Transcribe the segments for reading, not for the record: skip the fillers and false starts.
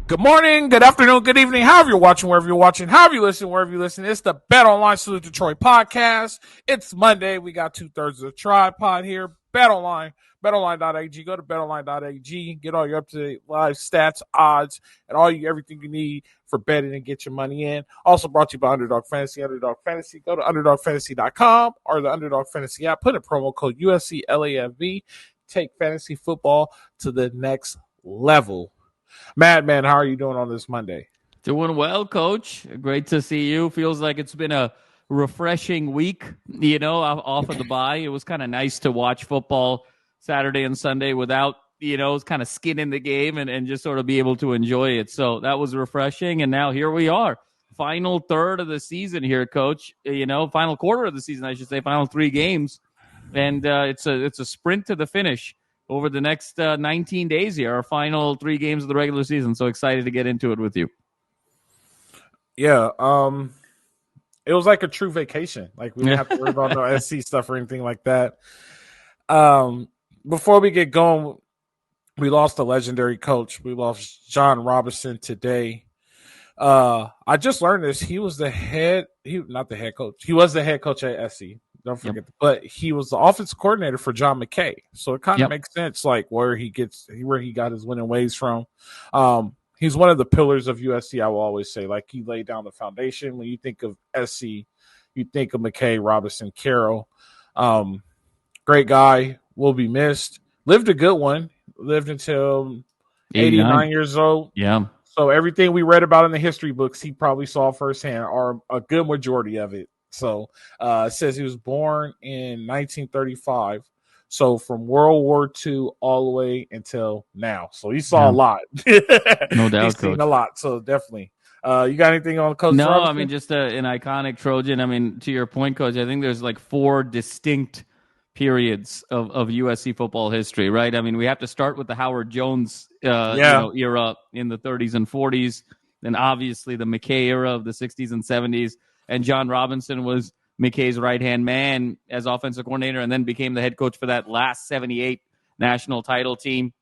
Good morning, good afternoon, good evening, however you're watching, wherever you're watching, however you listen, wherever you listen. It's the Bet Online Salute Detroit podcast. It's Monday. We got 2/3 of the tripod here. Bet Online, betonline.ag. Go to betonline.ag. Get all your up-to-date live stats, odds, and everything you need for betting and get your money in. Also brought to you by Underdog Fantasy. Underdog Fantasy. Go to underdogfantasy.com or the Underdog Fantasy app. Put in promo code USC LAFB. Take fantasy football to the next level. Madman, how are you doing on this Monday? Doing well, Coach. Great to see you. Feels like it's been a refreshing week, off of the bye. It was kind of nice to watch football Saturday and Sunday without, kind of skin in the game and just sort of be able to enjoy it. So that was refreshing. And now here we are. Final third of the season here, Coach. Final quarter of the season, I should say. Final 3 games. And it's a sprint to the finish over the next 19 days here, our final 3 games of the regular season. So excited to get into it with you. Yeah, it was like a true vacation. Like we didn't have to worry about no SC stuff or anything like that. Before we get going, we lost a legendary coach. We lost John Robinson today. I just learned this. He was the head coach. He was the head coach at SC. Don't forget, but he was the offensive coordinator for John McKay. So it kind of makes sense, like where he got his winning ways from. He's one of the pillars of USC. I will always say, like he laid down the foundation. When you think of SC, you think of McKay, Robinson, Carroll. Great guy, will be missed. Lived a good one. Lived until 89 years old. Yeah. So everything we read about in the history books, he probably saw firsthand, or a good majority of it. So it says he was born in 1935. So from World War II all the way until now. So he saw a lot. No doubt, He's Coach. seen a lot. So definitely. You got anything on Coach No, Robinson? I mean, just an iconic Trojan. I mean, to your point, Coach, I think there's like 4 distinct periods of USC football history, right? I mean, we have to start with the Howard Jones era in the 30s and 40s. Then obviously the McKay era of the 60s and 70s. And John Robinson was McKay's right-hand man as offensive coordinator and then became the head coach for that last 78 national title team.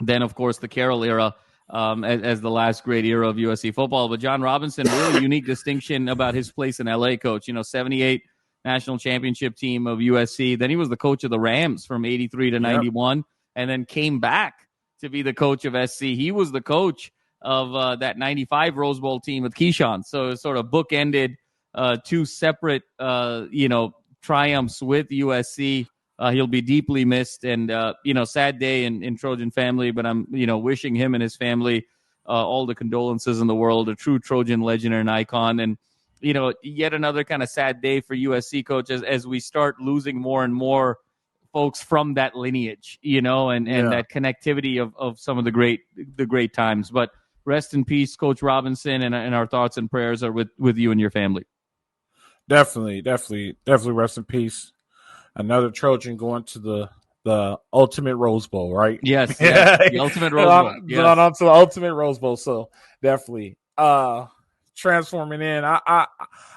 Then, of course, the Carroll era as the last great era of USC football. But John Robinson, really unique distinction about his place in LA, Coach. 78 national championship team of USC. Then he was the coach of the Rams from 83 to 91 and then came back to be the coach of SC. He was the coach of that 95 Rose Bowl team with Keyshawn. So it sort of bookended 2 separate, triumphs with USC. He'll be deeply missed and, sad day in Trojan family, but I'm, wishing him and his family all the condolences in the world, a true Trojan legend and icon. And, yet another kind of sad day for USC, Coach, as we start losing more and more folks from that lineage, and that connectivity of some of the great times. But rest in peace, Coach Robinson, and our thoughts and prayers are with you and your family. Definitely rest in peace. Another Trojan going to the ultimate Rose Bowl, right? Yes, the ultimate Rose Bowl. Going on to the ultimate Rose Bowl. So definitely transforming in. I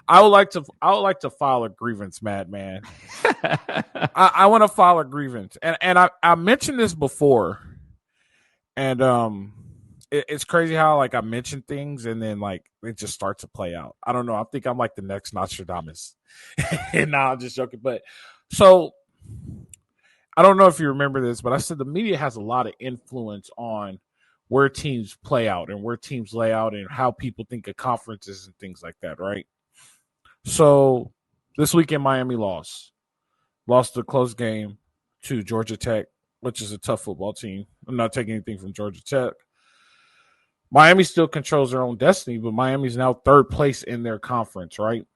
would like to file a grievance, Madman. I want to file a grievance, and I mentioned this before, and it's crazy how like I mention things and then like it just starts to play out. I don't know. I think I'm like the next Nostradamus. And now I'm just joking. But so I don't know if you remember this, but I said the media has a lot of influence on where teams play out and where teams lay out and how people think of conferences and things like that, right? So this weekend, Miami lost a close game to Georgia Tech, which is a tough football team. I'm not taking anything from Georgia Tech. Miami still controls their own destiny, but Miami's now 3rd place in their conference, right?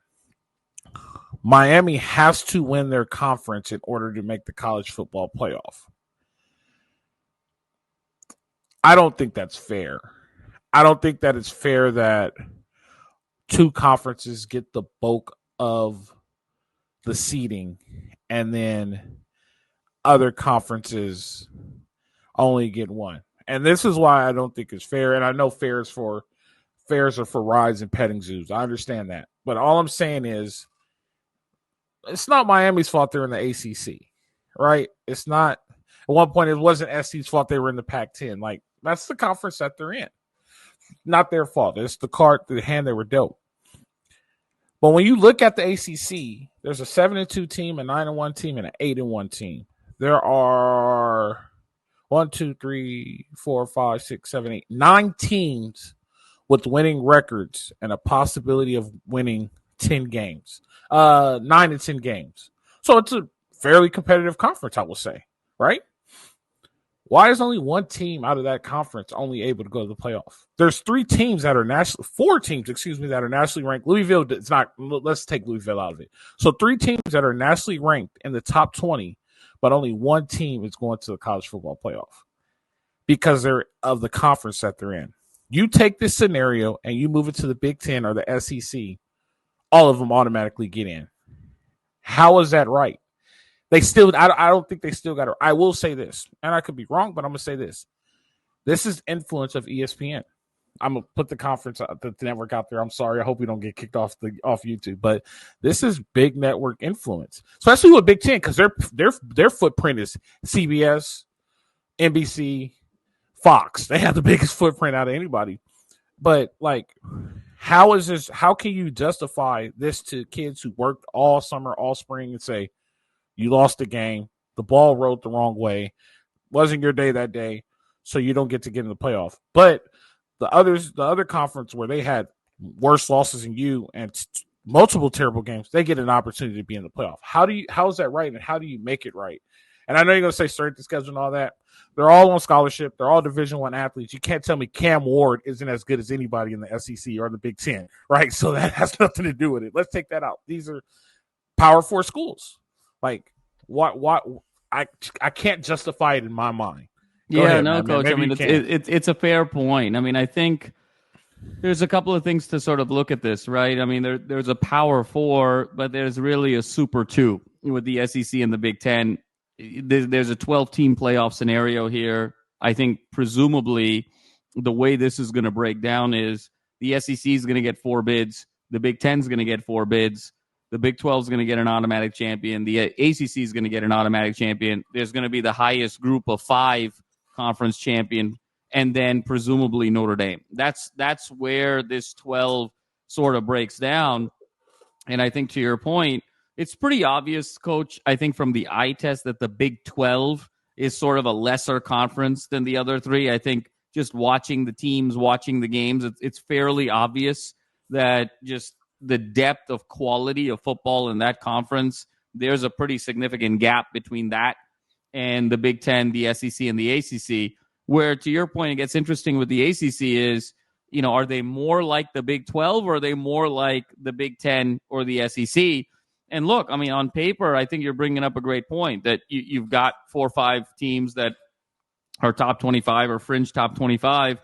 Miami has to win their conference in order to make the college football playoff. I don't think that's fair. I don't think that it's fair that 2 conferences get the bulk of the seeding and then other conferences only get 1. And this is why I don't think it's fair. And I know fairs are for rides and petting zoos. I understand that. But all I'm saying is it's not Miami's fault they're in the ACC, right? It's not. At one point, it wasn't SC's fault they were in the Pac-10. Like, that's the conference that they're in. not their fault. It's the hand they were dealt. But when you look at the ACC, there's a 7-2 team, a 9-1 team, and an 8-1 team. There are 1, 2, 3, 4, 5, 6, 7, 8, 9 teams with winning records and a possibility of winning 10 games, 9 to 10 games. So it's a fairly competitive conference, I will say, right? Why is only one team out of that conference only able to go to the playoff? There's 4 teams, that are nationally ranked. Louisville, it's not, let's take Louisville out of it. So 3 teams that are nationally ranked in the top 20, but only one team is going to the college football playoff because they're of the conference that they're in. You take this scenario and you move it to the Big Ten or the SEC, all of them automatically get in. How is that right? I don't think they still got it. I will say this, and I could be wrong, but I'm going to say this. This is influence of ESPN. I'm going to put the network out there. I'm sorry. I hope we don't get kicked off YouTube, but this is big network influence, especially with Big Ten, because their footprint is CBS, NBC, Fox. They have the biggest footprint out of anybody. But like, how is this? How can you justify this to kids who worked all summer, all spring, and say, you lost the game, the ball rolled the wrong way, wasn't your day that day, so you don't get in the playoff? But the other conference where they had worse losses than you and multiple terrible games, they get an opportunity to be in the playoff. How is that right, and how do you make it right? And I know you're going to say strength of schedule and all that. They're all on scholarship. They're all Division I athletes. You can't tell me Cam Ward isn't as good as anybody in the SEC or the Big Ten, right? So that has nothing to do with it. Let's take that out. These are Power 4 schools. Like, what? I can't justify it in my mind. Go ahead, Coach. I mean, it's a fair point. I mean, I think there's a couple of things to sort of look at this, right? I mean, there's a Power 4, but there's really a Super 2 with the SEC and the Big Ten. There's a 12-team playoff scenario here. I think presumably the way this is going to break down is the SEC is going to get 4 bids, the Big Ten is going to get 4 bids. The Big 12 is going to get an automatic champion. The ACC is going to get an automatic champion. There's going to be the highest group of 5 conference champion, and then presumably Notre Dame. That's where this 12 sort of breaks down. And I think to your point, it's pretty obvious, Coach, I think from the eye test that the Big 12 is sort of a lesser conference than the other 3. I think just watching the teams, watching the games, it's fairly obvious that just the depth of quality of football in that conference, there's a pretty significant gap between that and the Big Ten, the SEC, and the ACC, where, to your point, it gets interesting with the ACC is, are they more like the Big 12 or are they more like the Big Ten or the SEC? And look, I mean, on paper, I think you're bringing up a great point that you've got 4 or 5 teams that are top 25 or fringe top 25.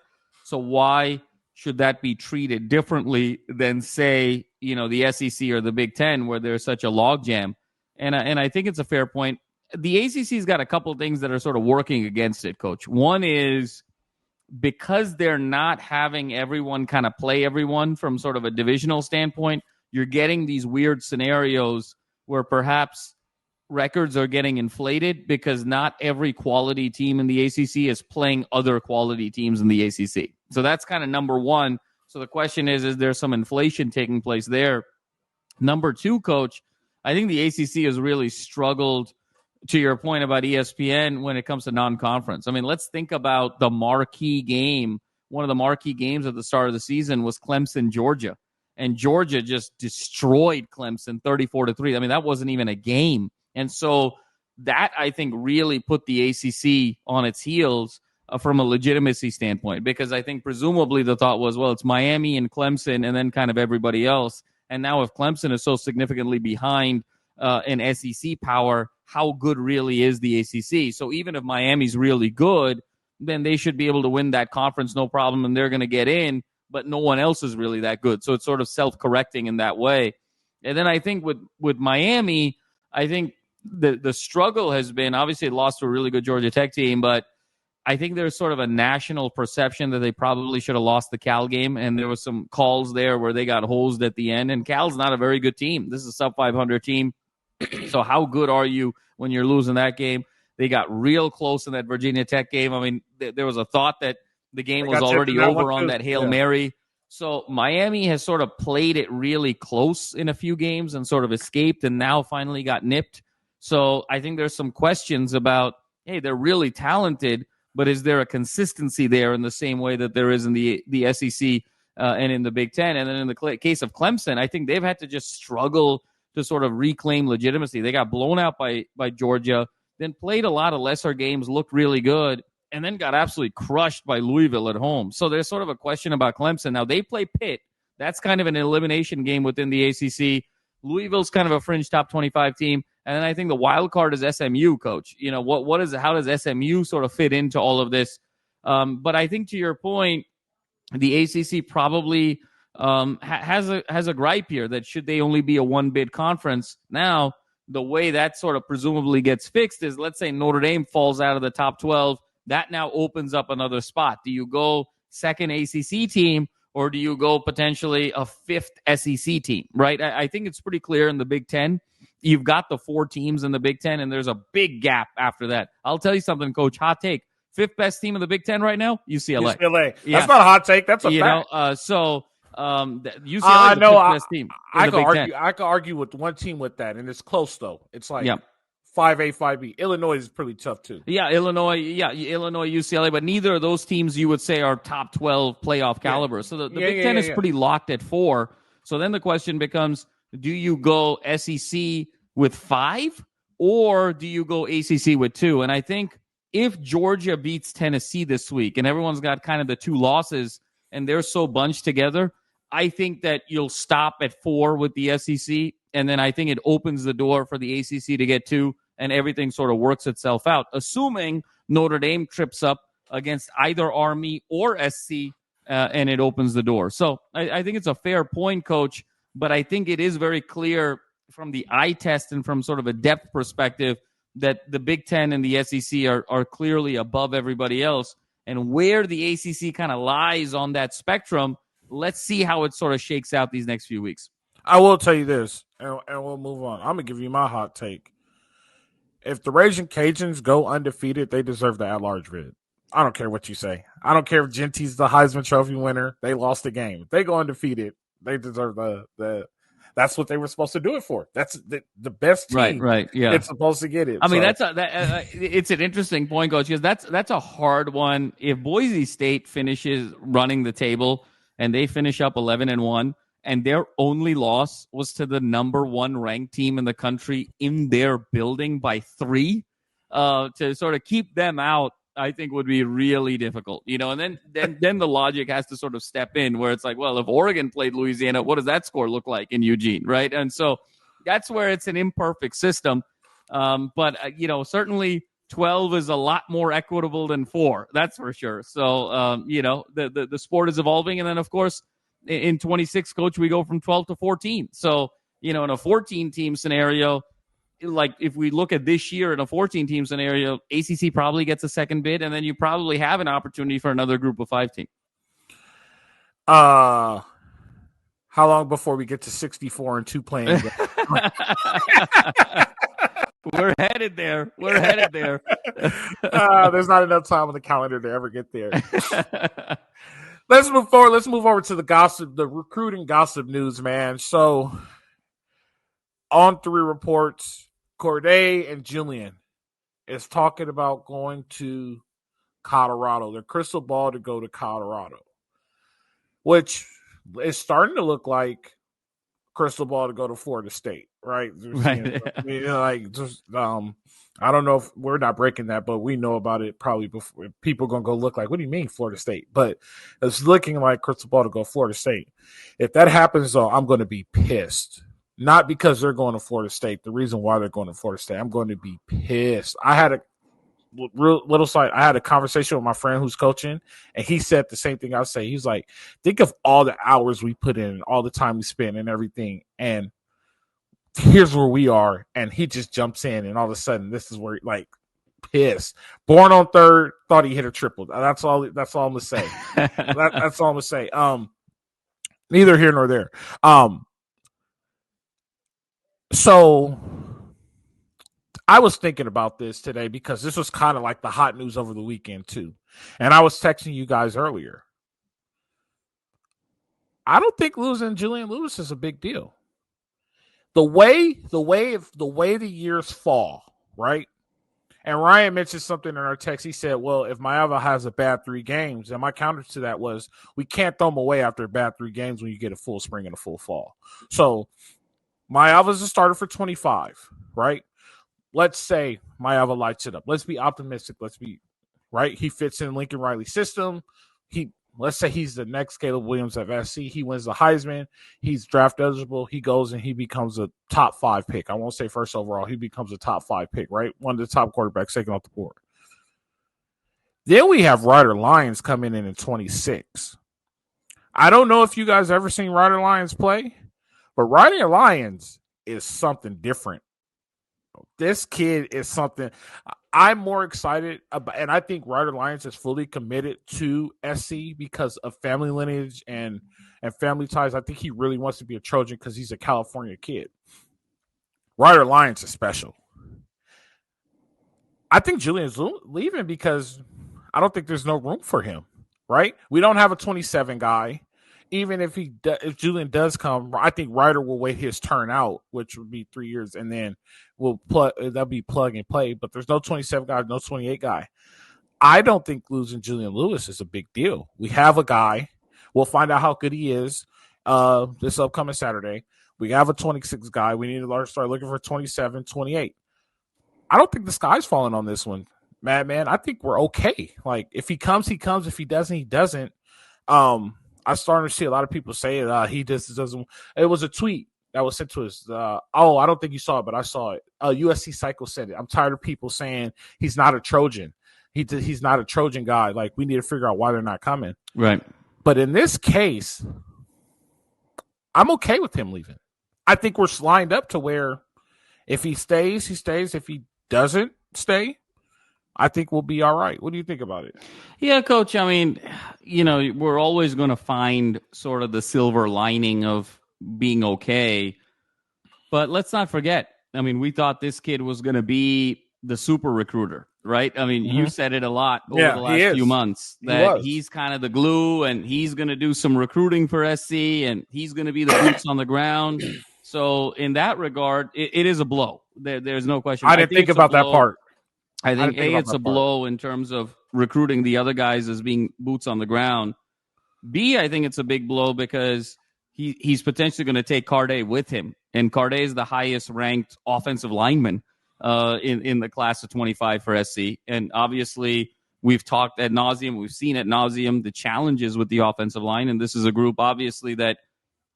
So why should that be treated differently than, say, the SEC or the Big Ten, where there's such a logjam? And I think it's a fair point. The ACC's got a couple of things that are sort of working against it, Coach. One is because they're not having everyone kind of play everyone from sort of a divisional standpoint, you're getting these weird scenarios where perhaps records are getting inflated because not every quality team in the ACC is playing other quality teams in the ACC. So that's kind of number one. So the question is there some inflation taking place there? Number 2, Coach, I think the ACC has really struggled, to your point about ESPN, when it comes to non-conference. I mean, let's think about the marquee game. One of the marquee games at the start of the season was Clemson, Georgia. And Georgia just destroyed Clemson 34-3. I mean, that wasn't even a game. And so that, I think, really put the ACC on its heels from a legitimacy standpoint, because I think presumably the thought was, well, it's Miami and Clemson and then kind of everybody else. And now if Clemson is so significantly behind an SEC power, how good really is the ACC? So even if Miami's really good, then they should be able to win that conference, no problem, and they're going to get in, but no one else is really that good. So it's sort of self-correcting in that way. And then I think with Miami, I think the struggle has been, obviously it lost to a really good Georgia Tech team, but I think there's sort of a national perception that they probably should have lost the Cal game, and there was some calls there where they got hosed at the end, and Cal's not a very good team. This is a sub-500 team. So how good are you when you're losing that game? They got real close in that Virginia Tech game. I mean, there was a thought that The game was already over on that Hail Mary. So Miami has sort of played it really close in a few games and sort of escaped and now finally got nipped. So I think there's some questions about, hey, they're really talented, but is there a consistency there in the same way that there is in the SEC and in the Big Ten? And then in the case of Clemson, I think they've had to just struggle to sort of reclaim legitimacy. They got blown out by Georgia, then played a lot of lesser games, looked really good, and then got absolutely crushed by Louisville at home. So there's sort of a question about Clemson. Now, they play Pitt. That's kind of an elimination game within the ACC. Louisville's kind of a fringe top 25 team. And then I think the wild card is SMU, Coach. You know, how does SMU sort of fit into all of this? But I think to your point, the ACC probably has a gripe here that should they only be a one-bid conference. Now, the way that sort of presumably gets fixed is, let's say Notre Dame falls out of the top 12. That now opens up another spot. Do you go second ACC team, or do you go potentially a fifth SEC team, right? I think it's pretty clear in the Big Ten. You've got the 4 teams in the Big Ten, and there's a big gap after that. I'll tell you something, Coach, hot take. 5th best team in the Big Ten right now, UCLA. UCLA. Yeah. That's not a hot take. That's a fact. UCLA is the 5th best team in the Big Ten. I could argue with one team with that, and it's close, though. It's like 5A, 5B. Illinois is pretty tough, too. Illinois, UCLA, but neither of those teams you would say are top 12 playoff caliber. So the Big Ten is pretty locked at 4. So then the question becomes, do you go SEC with 5, or do you go ACC with 2? And I think if Georgia beats Tennessee this week, and everyone's got kind of the 2 losses, and they're so bunched together, I think that you'll stop at 4 with the SEC, and then I think it opens the door for the ACC to get 2, and everything sort of works itself out, assuming Notre Dame trips up against either Army or SC, and it opens the door. So I think it's a fair point, Coach, but I think it is very clear from the eye test and from sort of a depth perspective that the Big Ten and the SEC are clearly above everybody else. And where the ACC kind of lies on that spectrum, let's see how it sort of shakes out these next few weeks. I will tell you this, and we'll move on. I'm going to give you my hot take. If the Raging Cajuns go undefeated, they deserve the at-large bid. I don't care what you say. I don't care if Genty's the Heisman Trophy winner. They lost the game. If they go undefeated, they deserve the that's what they were supposed to do it for. That's the best team. Right. Yeah, it's supposed to get it. I mean, it's an interesting point, Coach, because that's a hard one. If Boise State finishes running the table and they finish up 11-1, and their only loss was to the number 1 ranked team in the country in their building by 3, to sort of keep them out, I think would be really difficult, and then the logic has to sort of step in where it's like, well, if Oregon played Louisiana, what does that score look like in Eugene, right? And so that's where it's an imperfect system. But certainly 12 is a lot more equitable than 4. That's for sure. So, the sport is evolving. And then, of course, in 26, Coach, we go from 12 to 14. So, in a 14-team scenario, like if we look at this year in a 14-team scenario, ACC probably gets a second bid, and then you probably have an opportunity for another group of 5 team. How long before we get to 64 and 2 playing? We're headed there. There's not enough time on the calendar to ever get there. Let's move forward. Let's move over to the recruiting gossip news, man. So, on 3 reports, Corday and Julian is talking about going to Colorado. Their crystal ball to go to Colorado, which is starting to look like crystal ball to go to Florida State, right? Right. I don't know if we're not breaking that, but we know about it probably before. People are going to go look like, what do you mean Florida State? But it's looking like crystal ball to go Florida State. If that happens, though, I'm going to be pissed. Not because they're going to Florida State. The reason why they're going to Florida State, I'm going to be pissed. I had a little side. I had a conversation with my friend who's coaching, and he said the same thing I say. He's like, think of all the hours we put in, all the time we spend and everything, and here's where we are. And he just jumps in, and all of a sudden, this is where, like, pissed. Born on 3rd, thought he hit a triple. That's all I'm going to say. That's all I'm going to say. Neither here nor there. So I was thinking about this today because this was kind of like the hot news over the weekend too. And I was texting you guys earlier. I don't think losing Julian Lewis is a big deal. The way the years fall, right? And Ryan mentioned something in our text. He said, well, if Maeva has a bad 3 games, and my counter to that was, we can't throw him away after a bad 3 games when you get a full spring and a full fall. So Maeva's a starter for 25, right? Let's say Maeva lights it up. Let's be optimistic. Let's be right. He fits in Lincoln Riley's system. Let's say he's the next Caleb Williams of SC. He wins the Heisman. He's draft eligible. He goes and he becomes a top 5 pick. I won't say first overall. He becomes a top 5 pick, right? One of the top quarterbacks taken off the board. Then we have Ryder Lyons coming in 26. I don't know if you guys ever seen Ryder Lyons play, but Ryder Lyons is something different. This kid is something I'm more excited about, and I think Ryder Lyons is fully committed to SC because of family lineage and family ties. I think he really wants to be a Trojan because he's a California kid. Ryder Lyons is special. I think Julian's leaving because I don't think there's no room for him, right? We don't have a 27 guy. Even if if Julian does come, I think Ryder will wait his turn out, which would be 3 years, and then that'll be plug and play. But there's no 27 guy, no 28 guy. I don't think losing Julian Lewis is a big deal. We have a guy. We'll find out how good he is this upcoming Saturday. We have a 26 guy. We need to start looking for 27, 28. I don't think the sky's falling on this one, Madman. I think we're okay. Like, if he comes, he comes. If he doesn't, he doesn't. I'm starting to see a lot of people say he just doesn't. It was a tweet that was sent to us. I don't think you saw it, but I saw it. USC Cycle said it. I'm tired of people saying he's not a Trojan. He's not a Trojan guy. Like, we need to figure out why they're not coming. Right. But in this case, I'm okay with him leaving. I think we're lined up to where if he stays, he stays. If he doesn't stay, I think we'll be all right. What do you think about it? Yeah, Coach. I mean, we're always going to find sort of the silver lining of being okay. But let's not forget, I mean, we thought this kid was going to be the super recruiter, right? I mean, You said it a lot over the last few months that he's kind of the glue and he's going to do some recruiting for SC and he's going to be the boots on the ground. So in that regard, it is a blow. There's no question. I didn't think about that part. I think it's a blow in terms of recruiting the other guys as being boots on the ground. B, I think it's a big blow because he's potentially going to take Carday with him. And Carday is the highest ranked offensive lineman in the class of 25 for SC. And obviously, we've talked ad nauseum. We've seen ad nauseum the challenges with the offensive line. And this is a group, obviously, that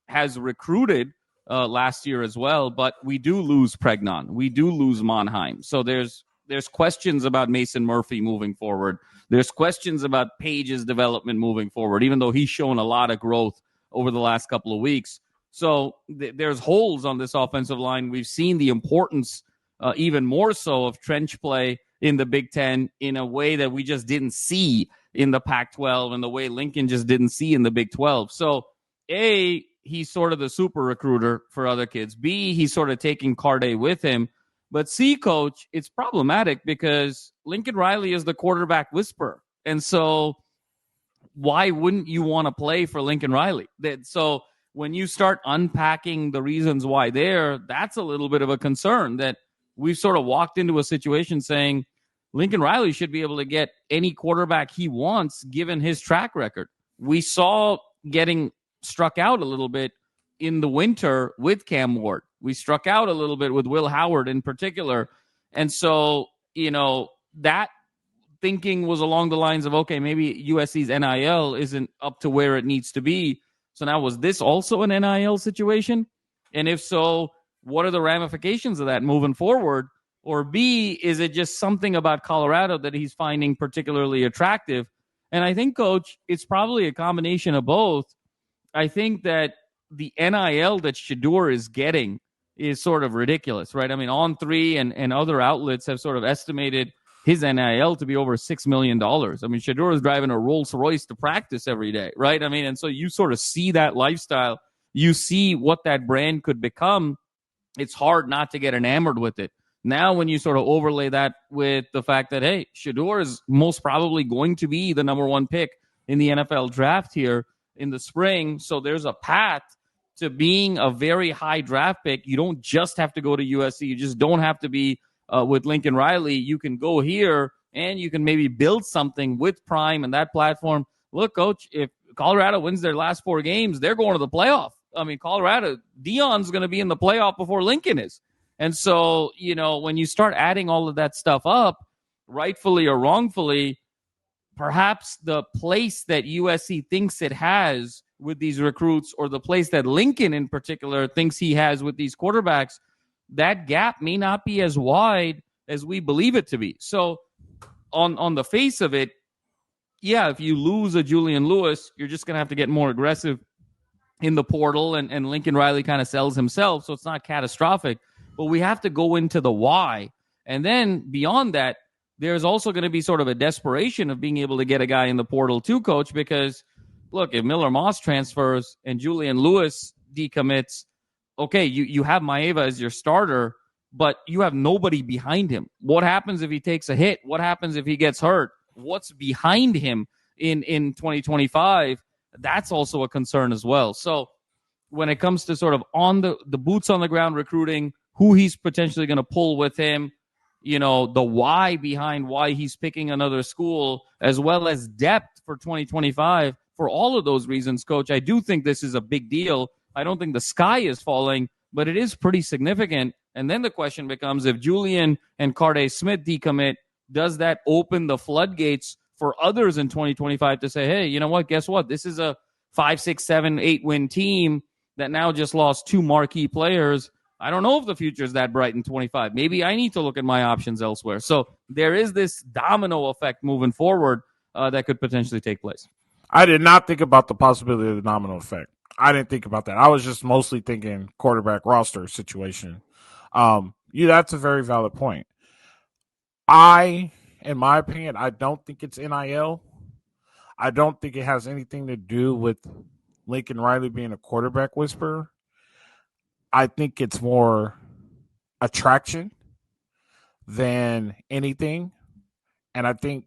has recruited last year as well. But we do lose Pregnon. We do lose Monheim. So there's questions about Mason Murphy moving forward. There's questions about Page's development moving forward, even though he's shown a lot of growth over the last couple of weeks. So there's holes on this offensive line. We've seen the importance even more so of trench play in the Big Ten in a way that we just didn't see in the Pac-12 and the way Lincoln just didn't see in the Big 12. So, A, he's sort of the super recruiter for other kids. B, he's sort of taking Carday with him. But C, Coach, it's problematic because Lincoln Riley is the quarterback whisperer. And so why wouldn't you want to play for Lincoln Riley? So when you start unpacking the reasons why that's a little bit of a concern that we've sort of walked into a situation saying Lincoln Riley should be able to get any quarterback he wants given his track record. We saw getting struck out a little bit in the winter with Cam Ward. We struck out a little bit with Will Howard in particular. And so, that thinking was along the lines of, okay, maybe USC's NIL isn't up to where it needs to be. So now, was this also an NIL situation? And if so, what are the ramifications of that moving forward? Or B, is it just something about Colorado that he's finding particularly attractive? And I think, Coach, it's probably a combination of both. I think that the NIL that Shedeur is getting is sort of ridiculous, right? I mean, On3 and other outlets have sort of estimated his NIL to be over $6 million. I mean, Shedeur is driving a Rolls Royce to practice every day, right? I mean, and so you sort of see that lifestyle. You see what that brand could become. It's hard not to get enamored with it. Now, when you sort of overlay that with the fact that, hey, Shedeur is most probably going to be the number one pick in the NFL draft here in the spring. So there's a path to being a very high draft pick. You don't just have to go to USC. You just don't have to be with Lincoln Riley. You can go here and you can maybe build something with Prime and that platform. Look, Coach, if Colorado wins their last 4 games, they're going to the playoff. I mean, Colorado, Deion's going to be in the playoff before Lincoln is. And so, when you start adding all of that stuff up, rightfully or wrongfully, perhaps the place that USC thinks it has with these recruits, or the place that Lincoln in particular thinks he has with these quarterbacks, that gap may not be as wide as we believe it to be. So on the face of it, yeah, if you lose a Julian Lewis, you're just going to have to get more aggressive in the portal, and Lincoln Riley kind of sells himself, so it's not catastrophic. But we have to go into the why. And then beyond that, there's also going to be sort of a desperation of being able to get a guy in the portal too, Coach, because, look, if Miller Moss transfers and Julian Lewis decommits, okay, you have Maeva as your starter, but you have nobody behind him. What happens if he takes a hit? What happens if he gets hurt? What's behind him in 2025? That's also a concern as well. So when it comes to sort of on the boots on the ground recruiting, who he's potentially going to pull with him, the why behind why he's picking another school, as well as depth for 2025. For all of those reasons, Coach, I do think this is a big deal. I don't think the sky is falling, but it is pretty significant. And then the question becomes, if Julian and Carday Smith decommit, does that open the floodgates for others in 2025 to say, hey, you know what, guess what? This is a 5, 6, 7, 8 win team that now just lost 2 marquee players. I don't know if the future is that bright in 25. Maybe I need to look at my options elsewhere. So there is this domino effect moving forward that could potentially take place. I did not think about the possibility of the domino effect. I didn't think about that. I was just mostly thinking quarterback roster situation. That's a very valid point. In my opinion, I don't think it's NIL. I don't think it has anything to do with Lincoln Riley being a quarterback whisperer. I think it's more attraction than anything. And I think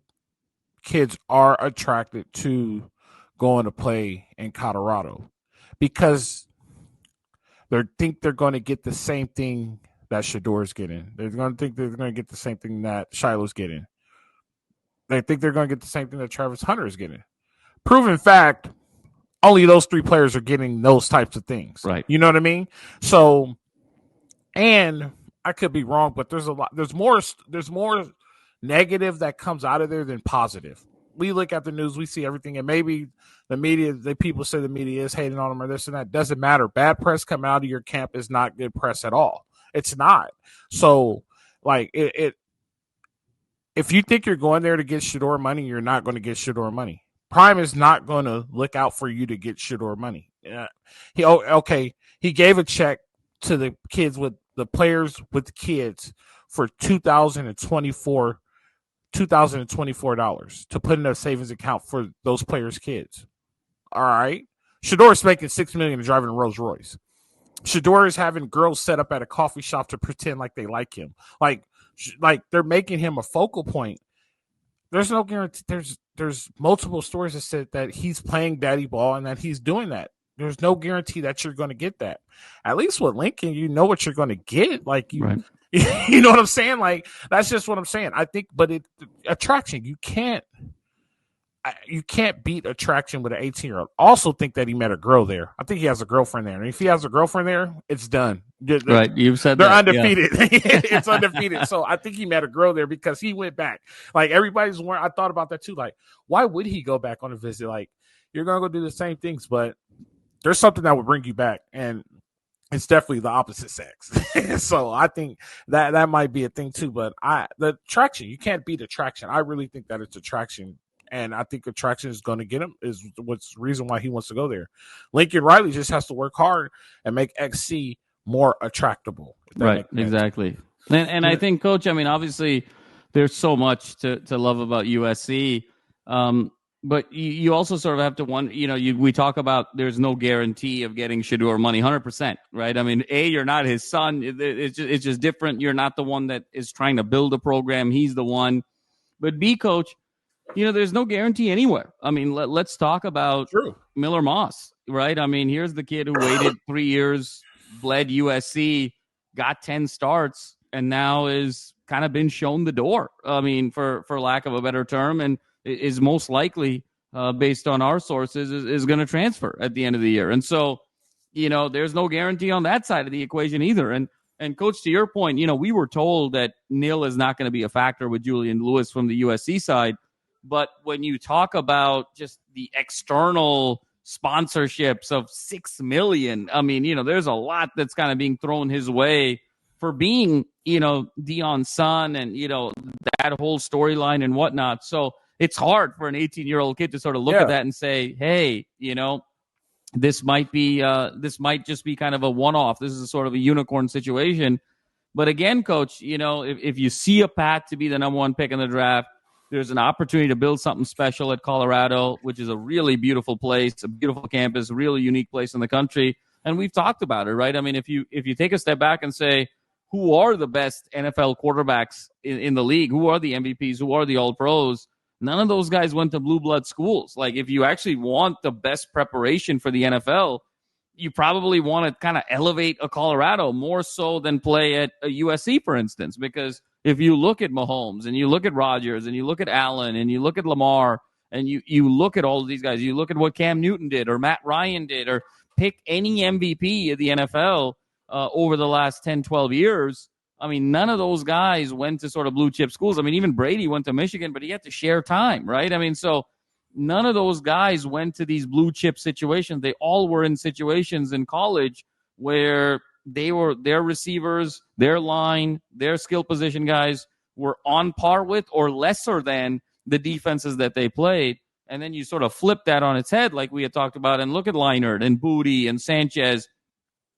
kids are attracted to going to play in Colorado because they think they're going to get the same thing that Shedeur's getting. They're going to think they're going to get the same thing that Shiloh's getting. They think they're going to get the same thing that Travis Hunter is getting. Proven fact, only those 3 players are getting those types of things. Right. You know what I mean? So, and I could be wrong, but there's more negative that comes out of there than positive. We look at the news, we see everything, and maybe the media, people say the media is hating on them or this and that. Doesn't matter. Bad press coming out of your camp is not good press at all. It's not. So, like, if you think you're going there to get Shedeur money, you're not going to get Shedeur money. Prime is not going to look out for you to get Shedeur money. He gave a check to the kids with the players with the kids for $2,024 to put in a savings account for those players' kids. All right. Shedeur is making $6 million and driving a Rolls Royce. Shedeur is having girls set up at a coffee shop to pretend like they like him. Like they're making him a focal point. There's no guarantee. There's multiple stories that said that he's playing daddy ball and that he's doing that. There's no guarantee that you're going to get that. At least with Lincoln, you know what you're going to get. Like right. You know what I'm saying? Like that's just what I'm saying. I think, but attraction, you can't beat attraction with an 18-year-old. Also think that he met a girl there. I think he has a girlfriend there. And if he has a girlfriend there, it's done. Right. You've said they're that. undefeated. Yeah. It's undefeated. So I think he met a girl there because he went back. Like everybody's wondering. I thought about that too. Like, why would he go back on a visit? Like, you're going to go do the same things, but there's something that would bring you back. And it's definitely the opposite sex. So I think that might be a thing too. But the attraction, you can't beat attraction. I really think that it's attraction. And I think attraction is going to get him, is what's the reason why he wants to go there. Lincoln Riley just has to work hard and make XC more attractable. Right, exactly. And I think, Coach, I mean, obviously there's so much to love about USC. But you also sort of have to wonder, we talk about there's no guarantee of getting Shedeur money 100%, right? I mean, A, you're not his son. It's just different. You're not the one that is trying to build a program. He's the one. But B, coach, there's no guarantee anywhere. I mean, let's talk about Miller Moss, right? I mean, here's the kid who waited 3 years, bled USC, got 10 starts, and now is kind of been shown the door. I mean, for lack of a better term, and is most likely, based on our sources, is going to transfer at the end of the year. And so, there's no guarantee on that side of the equation either. And coach, to your point, we were told that nil is not going to be a factor with Julian Lewis from the USC side. But when you talk about just the external sponsorships of $6 million, I mean, there's a lot that's kind of being thrown his way for being, Deion's son and, that whole storyline and whatnot. So it's hard for an 18-year-old kid to sort of look at that and say, hey, this might just be kind of a one-off. This is a sort of a unicorn situation. But again, coach, if you see a path to be the number one pick in the draft, there's an opportunity to build something special at Colorado, which is a really beautiful place, a beautiful campus, a really unique place in the country. And we've talked about it, right? I mean, if you take a step back and say, who are the best NFL quarterbacks in the league? Who are the MVPs? Who are the All-Pros? None of those guys went to blue blood schools. Like, if you actually want the best preparation for the NFL, you probably want to kind of elevate a Colorado more so than play at a USC, for instance, because if you look at Mahomes and you look at Rodgers and you look at Allen and you look at Lamar and you look at all of these guys, you look at what Cam Newton did or Matt Ryan did, or pick any MVP of the NFL over the last 10, 12 years, I mean, none of those guys went to sort of blue chip schools. I mean, even Brady went to Michigan, but he had to share time, right? I mean, so none of those guys went to these blue chip situations. They all were in situations in college where their receivers, their line, their skill position guys were on par with or lesser than the defenses that they played. And then you sort of flip that on its head, like we had talked about, and look at Leinart and Booty and Sanchez,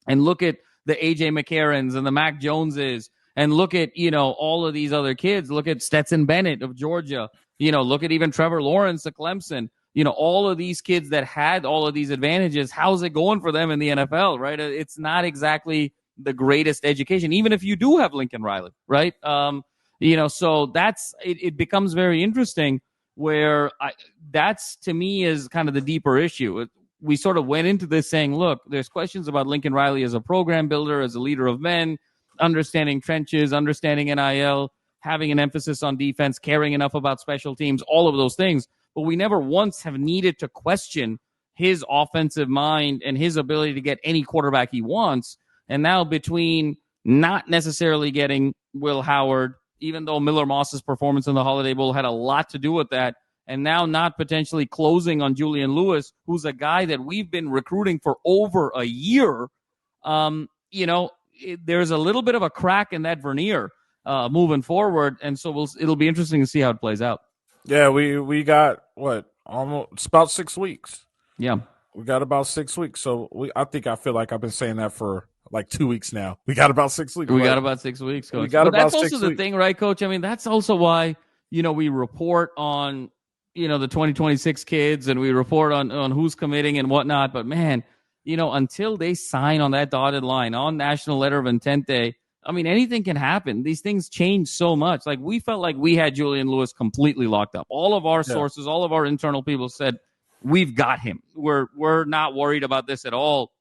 and look at the A.J. McCarrons and the Mac Joneses, and look at, all of these other kids. Look at Stetson Bennett of Georgia. Look at even Trevor Lawrence of Clemson. All of these kids that had all of these advantages, how's it going for them in the NFL, right? It's not exactly the greatest education, even if you do have Lincoln Riley, right? So that's it becomes very interesting where that's, to me, is kind of the deeper issue. We sort of went into this saying, look, there's questions about Lincoln Riley as a program builder, as a leader of men, understanding trenches, understanding NIL, having an emphasis on defense, caring enough about special teams, all of those things. But we never once have needed to question his offensive mind and his ability to get any quarterback he wants. And now, between not necessarily getting Will Howard, even though Miller Moss's performance in the Holiday Bowl had a lot to do with that, and now not potentially closing on Julian Lewis, who's a guy that we've been recruiting for over a year, there's a little bit of a crack in that veneer moving forward. And so it'll be interesting to see how it plays out. Yeah, we got it's about 6 weeks. Yeah. We got about 6 weeks. So I feel like I've been saying that for like 2 weeks now. We got about 6 weeks. We got about 6 weeks, Coach. That's also the thing, right, Coach? I mean, that's also why, we report on, the 2026 kids, and we report on who's committing and whatnot. But man, until they sign on that dotted line on National Letter of Intent Day, I mean, anything can happen. These things change so much. Like, we felt like we had Julian Lewis completely locked up. All of our sources, all of our internal people said, we've got him. We're not worried about this at all.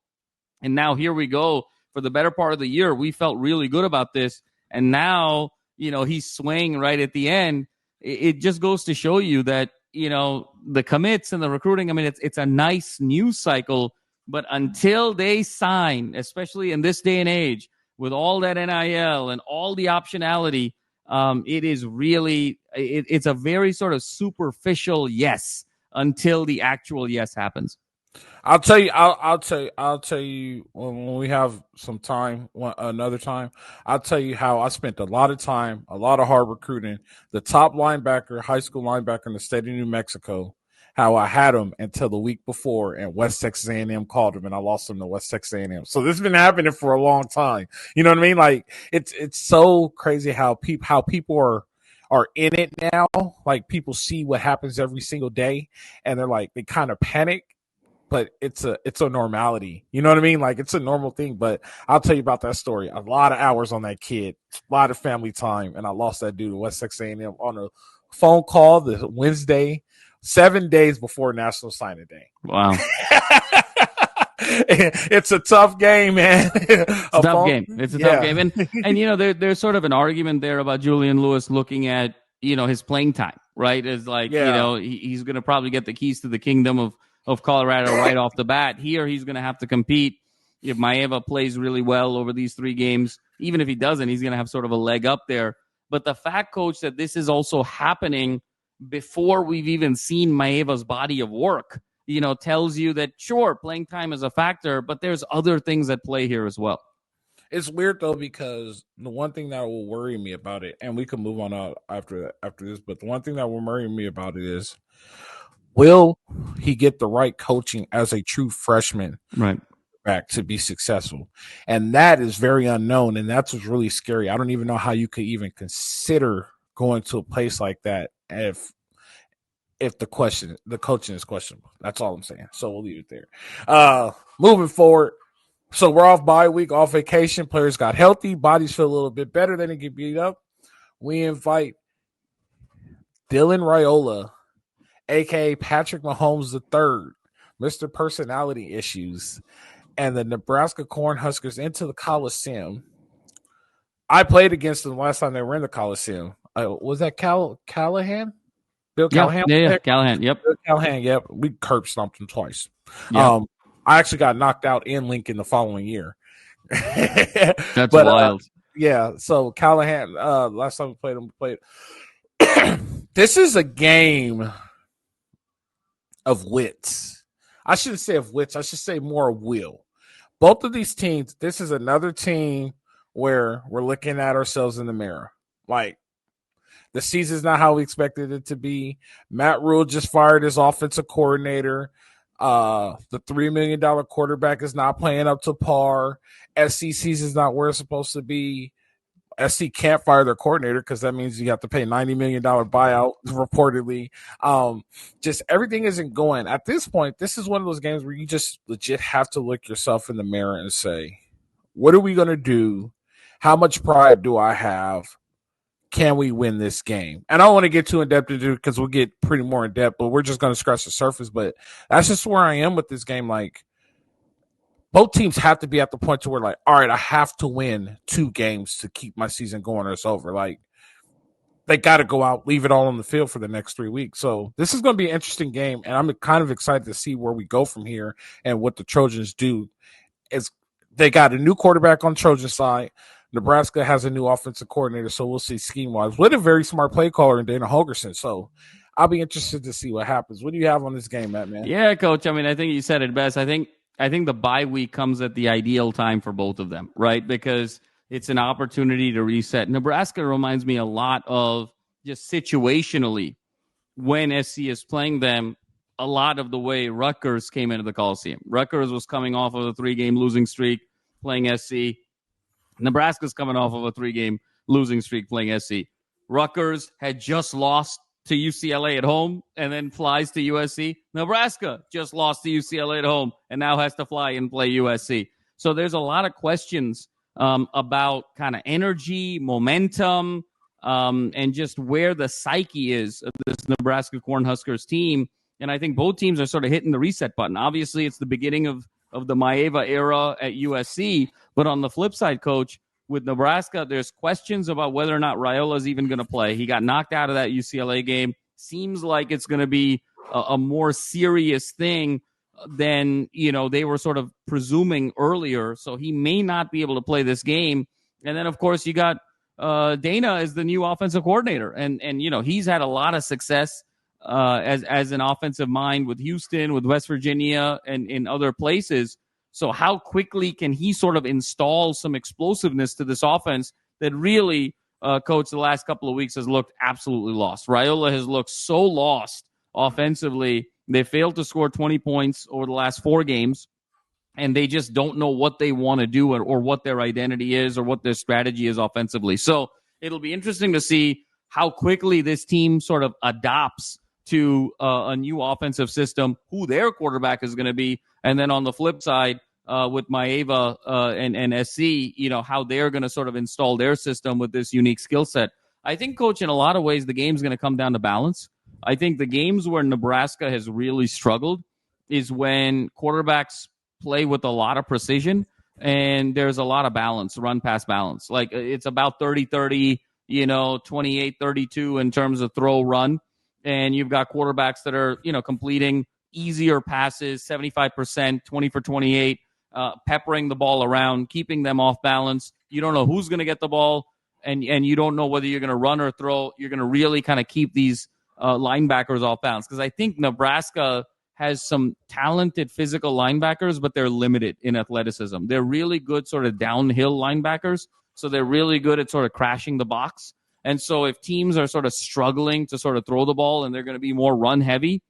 And now here we go. For the better part of the year, we felt really good about this. And now, he's swaying right at the end. It just goes to show you that, the commits and the recruiting, I mean, it's a nice news cycle, but until they sign, especially in this day and age, with all that NIL and all the optionality, it is really, it's a very sort of superficial yes until the actual yes happens. I'll tell you when we have some time, another time, I'll tell you how I spent a lot of time, a lot of hard recruiting, the top linebacker, high school linebacker in the state of New Mexico, how I had him until the week before, and West Texas A&M called him, and I lost him to West Texas A&M. So this has been happening for a long time. You know what I mean? Like, it's so crazy how people are in it now. Like, people see what happens every single day, and they're like, they kind of panic. But it's a normality. You know what I mean? Like, it's a normal thing. But I'll tell you about that story. A lot of hours on that kid, a lot of family time, and I lost that dude at West Texas A&M on a phone call the Wednesday, 7 days before National Signing Day. Wow. It's a tough game, man. It's a tough game. It's a tough game. And there's sort of an argument there about Julian Lewis looking at, his playing time, right? It's like, he's going to probably get the keys to the kingdom of Colorado right off the bat. Here, he's going to have to compete. If Maeva plays really well over these 3 games, even if he doesn't, he's going to have sort of a leg up there. But the fact, Coach, that this is also happening before we've even seen Maeva's body of work, tells you that, sure, playing time is a factor, but there's other things at play here as well. It's weird, though, because the one thing that will worry me about it, and we can move on out after this, but the one thing that will worry me about it is, will he get the right coaching as a true freshman back to be successful? And that is very unknown, and that's what's really scary. I don't even know how you could even consider going to a place like that if the coaching is questionable. That's all I'm saying. So we'll leave it there. Moving forward. So we're off bye week, off vacation. Players got healthy. Bodies feel a little bit better. They didn't get beat up. We invite Dylan Raiola, a.k.a. Patrick Mahomes III, Mr. Personality Issues, and the Nebraska Cornhuskers into the Coliseum. I played against them last time they were in the Coliseum. Was that Callahan? Bill Callahan? Yeah, Callahan, yep. Bill Callahan, yep. We curb stomped him twice. Yep. I actually got knocked out in Lincoln the following year. That's wild. So Callahan, last time we played. This is a game of wits. I shouldn't say of wits. I should say more will. Both of these teams, this is another team where we're looking at ourselves in the mirror. Like, the season's not how we expected it to be. Matt Rule just fired his offensive coordinator. The $3 million quarterback is not playing up to par. SC season's not where it's supposed to be. SC can't fire their coordinator because that means you have to pay $90 million buyout, reportedly. Just everything isn't going. At this point, this is one of those games where you just legit have to look yourself in the mirror and say, what are we going to do? How much pride do I have? Can we win this game? And I don't want to get too in-depth into it because we'll get pretty more in-depth, but we're just going to scratch the surface. But that's just where I am with this game. Like, both teams have to be at the point to where, like, all right, I have to win 2 games to keep my season going or it's over. Like, they got to go out, leave it all on the field for the next 3 weeks. So this is going to be an interesting game, and I'm kind of excited to see where we go from here and what the Trojans do. Is they got a new quarterback on the Trojan side. Nebraska has a new offensive coordinator, so we'll see scheme-wise. With a very smart play caller in Dana Holgerson, so I'll be interested to see what happens. What do you have on this game, Matt, man? Yeah, Coach, I mean, I think you said it best. I think the bye week comes at the ideal time for both of them, right? Because it's an opportunity to reset. Nebraska reminds me a lot of just situationally when SC is playing them, a lot of the way Rutgers came into the Coliseum. Rutgers was coming off of a 3-game losing streak playing SC. Nebraska's coming off of a 3-game losing streak playing SC. Rutgers had just lost to UCLA at home and then flies to USC. Nebraska just lost to UCLA at home and now has to fly and play USC. So there's a lot of questions about kind of energy, momentum, and just where the psyche is of this Nebraska Cornhuskers team. And I think both teams are sort of hitting the reset button. Obviously, it's the beginning of the Maeva era at USC. But on the flip side, Coach, with Nebraska, there's questions about whether or not Raiola is even going to play. He got knocked out of that UCLA game. Seems like it's going to be a more serious thing than, they were sort of presuming earlier. So he may not be able to play this game. And then, of course, you got Dana as the new offensive coordinator. And he's had a lot of success as an offensive mind with Houston, with West Virginia, and in other places. So how quickly can he sort of install some explosiveness to this offense that really, Coach, the last couple of weeks has looked absolutely lost. Raiola has looked so lost offensively. They failed to score 20 points over the last 4 games, and they just don't know what they want to do or what their identity is or what their strategy is offensively. So it'll be interesting to see how quickly this team sort of adopts to a new offensive system, who their quarterback is going to be, and then on the flip side, with Maeva and SC, how they're going to sort of install their system with this unique skill set. I think, Coach, in a lot of ways, the game's going to come down to balance. I think the games where Nebraska has really struggled is when quarterbacks play with a lot of precision and there's a lot of balance, run-pass balance. Like, it's about 30-30, 28-32 in terms of throw-run. And you've got quarterbacks that are, completing easier passes, 75%, 20 for 28, peppering the ball around, keeping them off balance. You don't know who's going to get the ball, and you don't know whether you're going to run or throw. You're going to really kind of keep these linebackers off balance. Because I think Nebraska has some talented physical linebackers, but they're limited in athleticism. They're really good sort of downhill linebackers, so they're really good at sort of crashing the box. And so if teams are sort of struggling to sort of throw the ball and they're going to be more run heavy,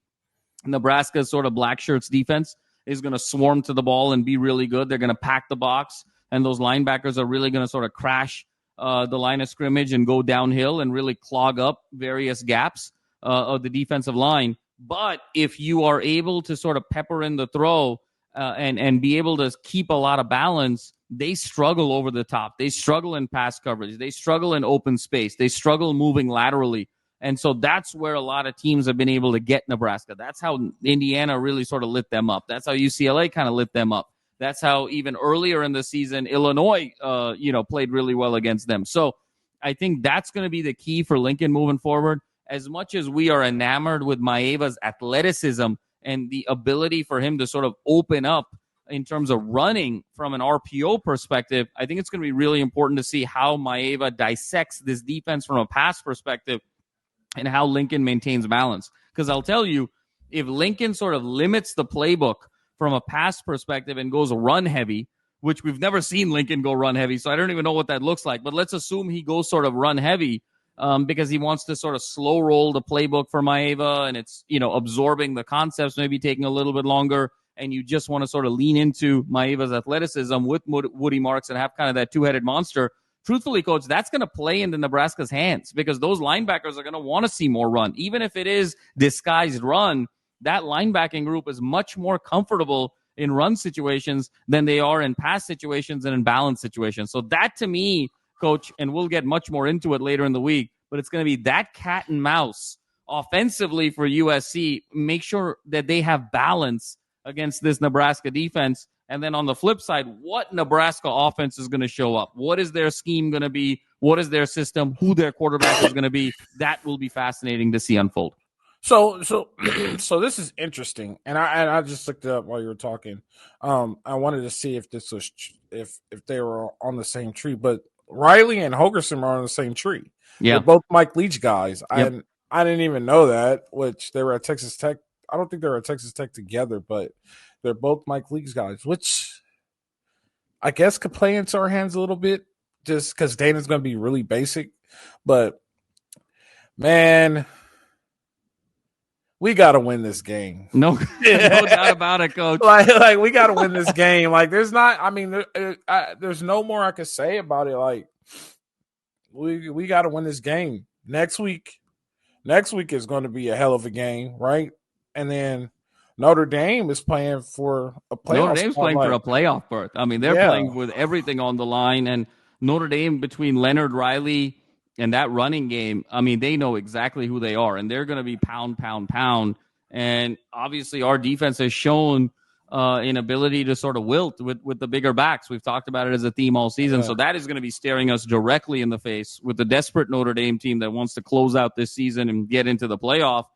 Nebraska's sort of black shirts defense is going to swarm to the ball and be really good. They're going to pack the box, and those linebackers are really going to sort of crash the line of scrimmage and go downhill and really clog up various gaps of the defensive line. But if you are able to sort of pepper in the throw and be able to keep a lot of balance, they struggle over the top. They struggle in pass coverage. They struggle in open space. They struggle moving laterally. And so that's where a lot of teams have been able to get Nebraska. That's how Indiana really sort of lit them up. That's how UCLA kind of lit them up. That's how even earlier in the season, Illinois, played really well against them. So I think that's going to be the key for Lincoln moving forward. As much as we are enamored with Maeva's athleticism and the ability for him to sort of open up in terms of running from an RPO perspective, I think it's going to be really important to see how Maeva dissects this defense from a pass perspective and how Lincoln maintains balance. Because I'll tell you, if Lincoln sort of limits the playbook from a pass perspective and goes run heavy, which we've never seen Lincoln go run heavy, so I don't even know what that looks like, but let's assume he goes sort of run heavy because he wants to sort of slow roll the playbook for Maeva, and it's, absorbing the concepts, maybe taking a little bit longer, and you just want to sort of lean into Maeva's athleticism with Woody Marks and have kind of that two-headed monster. Truthfully, Coach, that's going to play into Nebraska's hands because those linebackers are going to want to see more run. Even if it is disguised run, that linebacking group is much more comfortable in run situations than they are in pass situations and in balance situations. So that, to me, Coach, and we'll get much more into it later in the week, but it's going to be that cat and mouse offensively for USC. Make sure that they have balance against this Nebraska defense. And then on the flip side, what Nebraska offense is going to show up? What is their scheme going to be? What is their system? Who their quarterback is going to be? That will be fascinating to see unfold. So this is interesting, and I just looked it up while you were talking. I wanted to see if this was if they were on the same tree, but Riley and Hogerson are on the same tree. Yeah, they're both Mike Leach guys. Yep. I didn't even know that. Which they were at Texas Tech. I don't think they were at Texas Tech together, but they're both Mike Leach guys, which I guess could play into our hands a little bit, just because Dana's going to be really basic. But man, we got to win this game. No doubt about it, Coach. Like we got to win this game. Like there's no more I could say about it. Like we got to win this game. Next week is going to be a hell of a game, right? And then Notre Dame is playing for a playoff. Notre Dame's playing for a playoff berth. I mean, they're playing with everything on the line. And Notre Dame, between Leonard Riley and that running game, I mean, they know exactly who they are, and they're going to be pound. And obviously, our defense has shown an ability to sort of wilt with the bigger backs. We've talked about it as a theme all season. Yeah. So that is going to be staring us directly in the face with the desperate Notre Dame team that wants to close out this season and get into the playoff.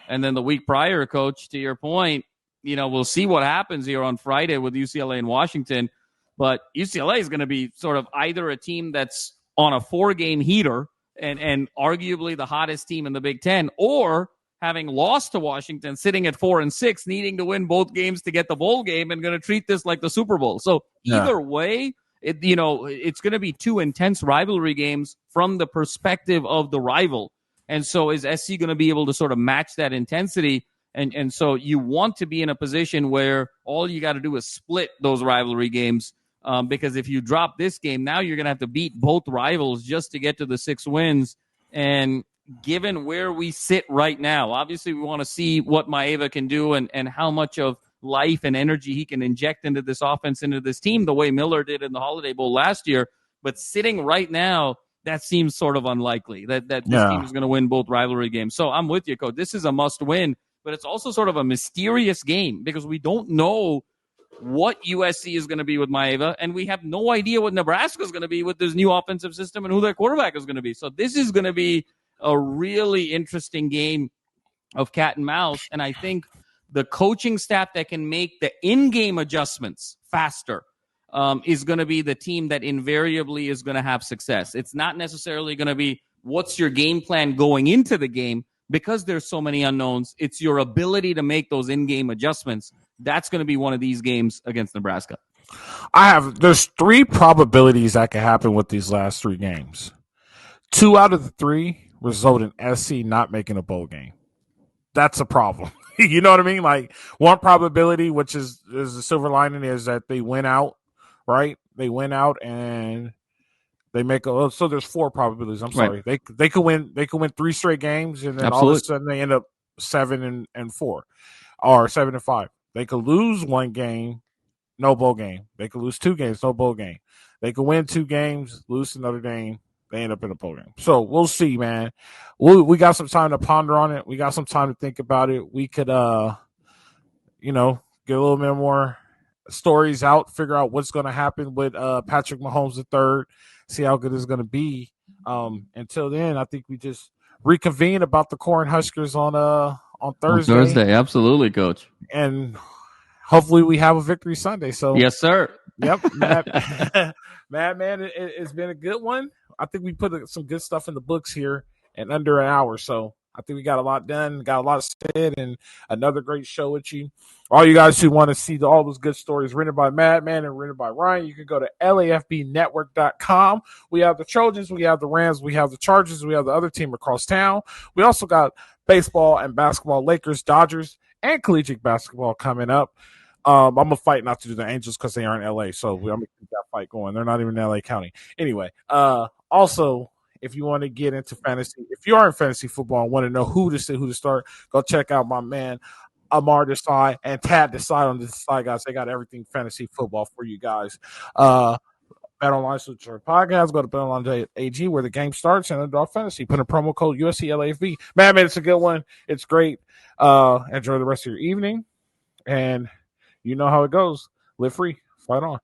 And then the week prior, Coach, to your point, we'll see what happens here on Friday with UCLA and Washington. But UCLA is going to be sort of either a team that's on a 4-game heater and arguably the hottest team in the Big Ten, or having lost to Washington, sitting at 4-6, needing to win both games to get the bowl game and going to treat this like the Super Bowl. So either way, it's going to be two intense rivalry games from the perspective of the rival. And so is SC going to be able to sort of match that intensity? And so you want to be in a position where all you got to do is split those rivalry games, because if you drop this game, now you're going to have to beat both rivals just to get to the 6 wins. And given where we sit right now. Obviously, we want to see what Maeva can do and how much of life and energy he can inject into this offense, into this team, the way Miller did in the Holiday Bowl last year. But sitting right now, that seems sort of unlikely that this team is going to win both rivalry games. So I'm with you, Coach. This is a must-win, but it's also sort of a mysterious game because we don't know what USC is going to be with Maeva, and we have no idea what Nebraska is going to be with this new offensive system and who their quarterback is going to be. So this is going to be a really interesting game of cat and mouse, and I think the coaching staff that can make the in-game adjustments faster is going to be the team that invariably is going to have success. It's not necessarily going to be what's your game plan going into the game because there's so many unknowns. It's your ability to make those in-game adjustments. That's going to be one of these games against Nebraska. There's 3 probabilities that can happen with these last 3 games. 2 out of the 3 result in SC not making a bowl game. That's a problem. You know what I mean? Like, one probability, which is the silver lining, is that they win out, right? They win out and they make so there's 4 probabilities. I'm sorry. Right. They could win 3 straight games, and then all of a sudden they end up 7-4 or 7-5. They could lose 1 game, no bowl game. They could lose 2 games, no bowl game. They could win 2 games, lose another game. They end up in a bowl game. So we'll see, man. We got some time to ponder on it. We got some time to think about it. We could, get a little bit more stories out, figure out what's going to happen with Patrick Mahomes III, see how good it's going to be. Until then, I think we just reconvene about the Cornhuskers on Thursday. On Thursday, absolutely, Coach. And hopefully we have a victory Sunday. So yes, sir. Yep. Man, it's been a good one. I think we put some good stuff in the books here in under an hour. So I think we got a lot done, got a lot said, and another great show with you. All you guys who want to see all those good stories written by Madman and written by Ryan, you can go to LAFBnetwork.com. We have the Trojans, we have the Rams, we have the Chargers, we have the other team across town. We also got baseball and basketball, Lakers, Dodgers, and collegiate basketball coming up. I'm going to fight not to do the Angels because they aren't in LA, so I'm going to keep that fight going. They're not even in LA County. Anyway, also, if you want to get into fantasy, if you are in fantasy football and want to know who to sit, who to start, go check out my man Amar Desai and Tad Desai on this side, guys. They got everything fantasy football for you guys. Bet Online Switcher Podcast. Go to BetOnline.ag where the game starts and Underdog Fantasy. Put in promo code USC LAFB. Man, it's a good one. It's great. Enjoy the rest of your evening. And you know how it goes. Live free. Fight on.